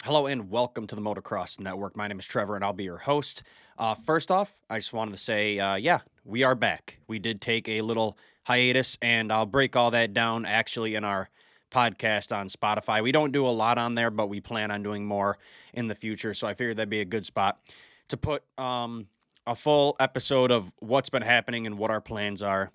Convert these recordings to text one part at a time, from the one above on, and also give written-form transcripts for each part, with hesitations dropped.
Hello and welcome to the Motocross Network. My name is Trevor and I'll be your host. First off, I just wanted to say, we are back. We did take a little hiatus and I'll break all that down actually in our podcast on Spotify. We don't do a lot on there, but we plan on doing more in the future. So I figured that'd be a good spot to put a full episode of what's been happening and what our plans are,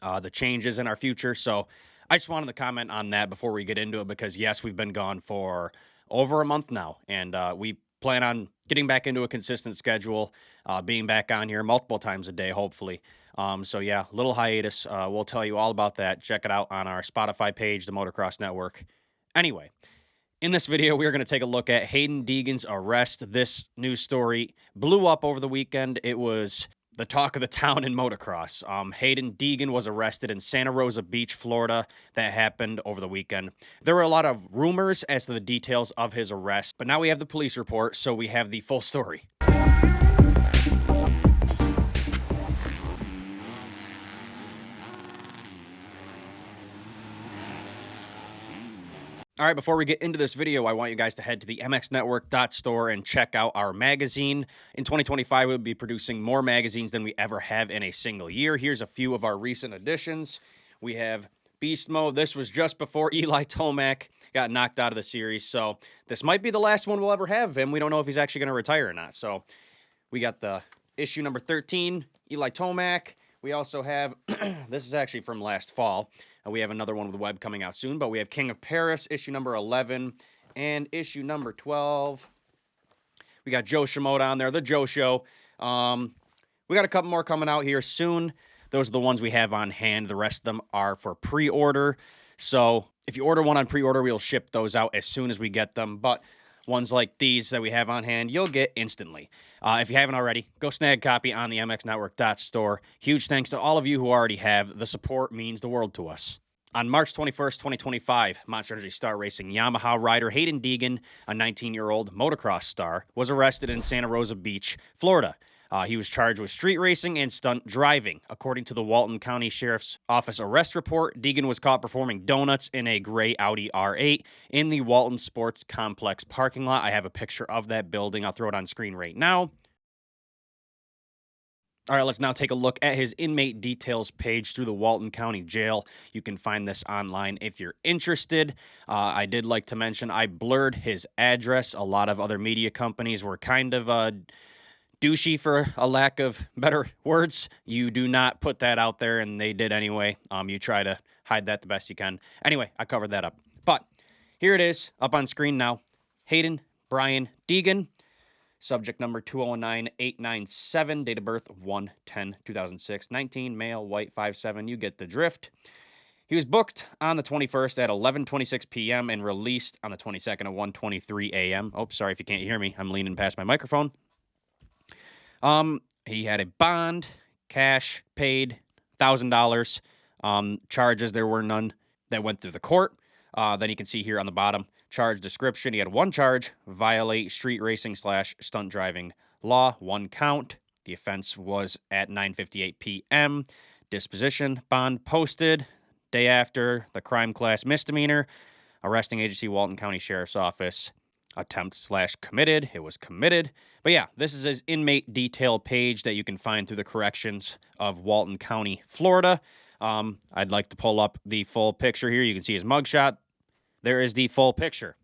the changes in our future. So I just wanted to comment on that before we get into it because, yes, we've been gone for over a month now, and we plan on getting back into a consistent schedule, being back on here multiple times a day, hopefully. Little hiatus. We'll tell you all about that. Check it out on our Spotify page, the Motocross Network. Anyway, in this video, we are going to take a look at Haiden Deegan's arrest. This news story blew up over the weekend. It was the talk of the town in motocross. Haiden Deegan was arrested in Santa Rosa Beach, Florida. That happened over the weekend. There were a lot of rumors as to the details of his arrest, but now we have the police report, so we have the full story. All right, before we get into this video, I want you guys to head to the mxnetwork.store and check out our magazine. In 2025, we'll be producing more magazines than we ever have in a single year. Here's a few of our recent additions. We have Beast Mode. This was just before Eli Tomac got knocked out of the series, so this might be the last one we'll ever have of him. We don't know if he's actually going to retire or not. So we got the issue number 13, Eli Tomac. We also have, this is actually from last fall. We have another one with Webb coming out soon, but we have King of Paris, issue number 11, and issue number 12. We got Joe Shimoda on there, The Joe Show. We got a couple more coming out here soon. Those are the ones we have on hand. The rest of them are for pre-order. So if you order one on pre-order, we'll ship those out as soon as we get them. But ones like these that we have on hand, you'll get instantly. If you haven't already, go snag a copy on the mxnetwork.store. Huge thanks to all of you who already have. The support means the world to us. On March 21st, 2025, Monster Energy Star Racing Yamaha rider Haiden Deegan, a 19-year-old motocross star, was arrested in Santa Rosa Beach, Florida. He was charged with street racing and stunt driving. According to the Walton County Sheriff's Office arrest report, Deegan was caught performing donuts in a gray Audi R8 in the Walton Sports Complex parking lot. I have a picture of that building. I'll throw it on screen right now. All right, let's now take a look at his inmate details page through the Walton County Jail. You can find this online if you're interested. I did like to mention I blurred his address. A lot of other media companies were kind of douchey, for a lack of better words. You do not put that out there, and they did anyway. You try to hide that the best you can. Anyway, I covered that up. But here it is, up on screen now. Haiden Brian Deegan, subject number 209897, date of birth 1/10/2006, 19, male, white, 5'7". You get the drift. He was booked on the 21st at 11:26 p.m. and released on the 22nd at 1:23 a.m. Oh, sorry if you can't hear me. I'm leaning past my microphone. He had a bond, cash paid, $1,000. Charges, there were none that went through the court. Then you can see here on the bottom, charge description. He had one charge, violate street racing / stunt driving law, one count. The offense was at 9:58 p.m. Disposition, bond posted. Day after, the crime class misdemeanor. Arresting agency, Walton County Sheriff's Office. Attempt / committed. It was committed. But yeah, this is his inmate detail page that you can find through the corrections of Walton County, Florida. I'd like to pull up the full picture here. You can see his mugshot. There is the full picture.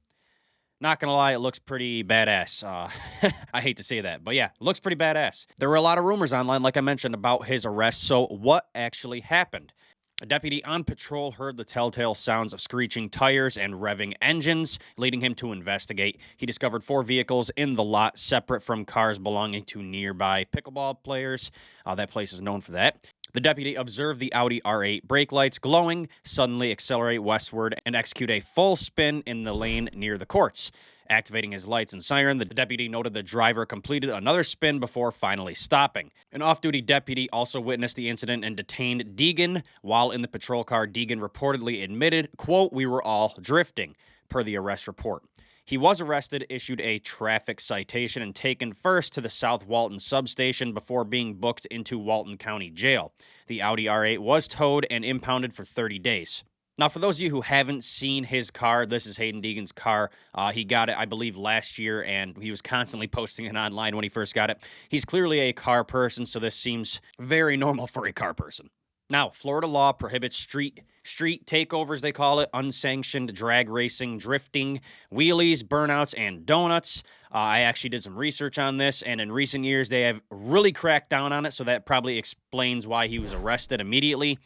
Not going to lie, it looks pretty badass. I hate to say that, but yeah, it looks pretty badass. There were a lot of rumors online, like I mentioned, about his arrest. So what actually happened? A deputy on patrol heard the telltale sounds of screeching tires and revving engines, leading him to investigate. He discovered 4 vehicles in the lot, separate from cars belonging to nearby pickleball players. That place is known for that. The deputy observed the Audi R8 brake lights glowing, suddenly accelerate westward, and execute a full spin in the lane near the courts. Activating his lights and siren, the deputy noted the driver completed another spin before finally stopping. An off-duty deputy also witnessed the incident and detained Deegan. While in the patrol car, Deegan reportedly admitted, quote, "We were all drifting," per the arrest report. He was arrested, issued a traffic citation, and taken first to the South Walton Substation before being booked into Walton County Jail. The Audi R8 was towed and impounded for 30 days. Now, for those of you who haven't seen his car, this is Haiden Deegan's car. He got it, I believe, last year, and he was constantly posting it online when he first got it. He's clearly a car person, so this seems very normal for a car person. Now, Florida law prohibits street takeovers, they call it, unsanctioned drag racing, drifting, wheelies, burnouts, and donuts. I actually did some research on this, and in recent years, they have really cracked down on it, so that probably explains why he was arrested immediately.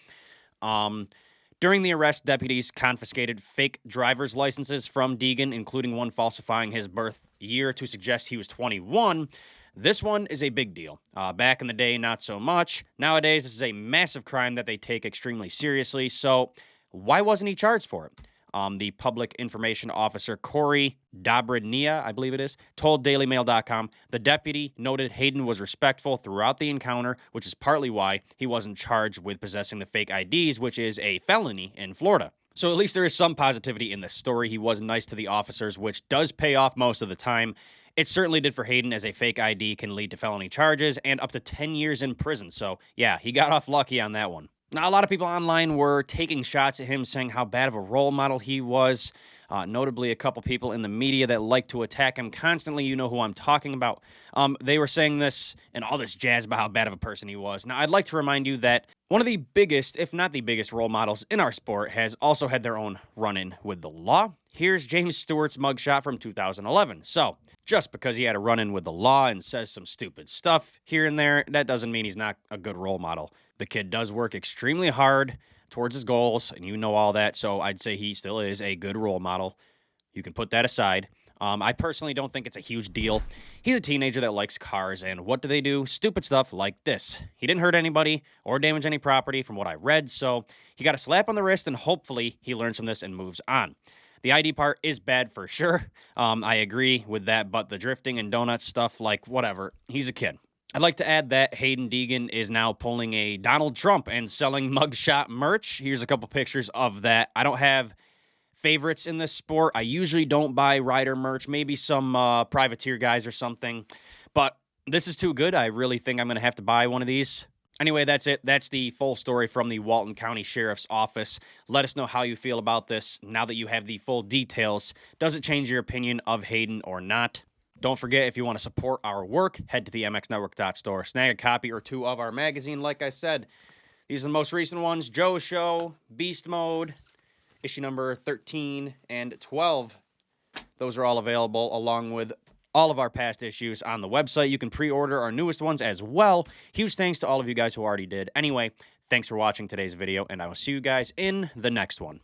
During the arrest, deputies confiscated fake driver's licenses from Deegan, including one falsifying his birth year to suggest he was 21. This one is a big deal. Back in the day, not so much. Nowadays, this is a massive crime that they take extremely seriously, so why wasn't he charged for it? The public information officer, Corey Dobrynia, I believe it is, told DailyMail.com, the deputy noted Haiden was respectful throughout the encounter, which is partly why he wasn't charged with possessing the fake IDs, which is a felony in Florida. So at least there is some positivity in this story. He was nice to the officers, which does pay off most of the time. It certainly did for Haiden, as a fake ID can lead to felony charges and up to 10 years in prison. So yeah, he got off lucky on that one. Now, a lot of people online were taking shots at him, saying how bad of a role model he was. Notably, a couple people in the media that like to attack him constantly. You know who I'm talking about. They were saying this and all this jazz about how bad of a person he was. Now, I'd like to remind you that one of the biggest, if not the biggest, role models in our sport has also had their own run-in with the law. Here's James Stewart's mugshot from 2011. So, just because he had a run-in with the law and says some stupid stuff here and there, that doesn't mean he's not a good role model. The kid does work extremely hard towards his goals, and you know all that, so I'd say he still is a good role model. You can put that aside. I personally don't think it's a huge deal. He's a teenager that likes cars, and what do? Stupid stuff like this. He didn't hurt anybody or damage any property from what I read, so he got a slap on the wrist, and hopefully he learns from this and moves on. The ID part is bad for sure. I agree with that, but the drifting and donut stuff, like, whatever. He's a kid. I'd like to add that Haiden Deegan is now pulling a Donald Trump and selling mugshot merch. Here's a couple pictures of that. I don't have favorites in this sport. I usually don't buy rider merch, maybe some privateer guys or something. But this is too good. I really think I'm going to have to buy one of these. Anyway, that's it. That's the full story from the Walton County Sheriff's Office. Let us know how you feel about this now that you have the full details. Does it change your opinion of Haiden or not? Don't forget, if you want to support our work, head to the mxnetwork.store. Snag a copy or two of our magazine. Like I said, these are the most recent ones. Joe's Show, Beast Mode, issue number 13 and 12. Those are all available along with all of our past issues on the website. You can pre-order our newest ones as well. Huge thanks to all of you guys who already did. Anyway, thanks for watching today's video, and I will see you guys in the next one.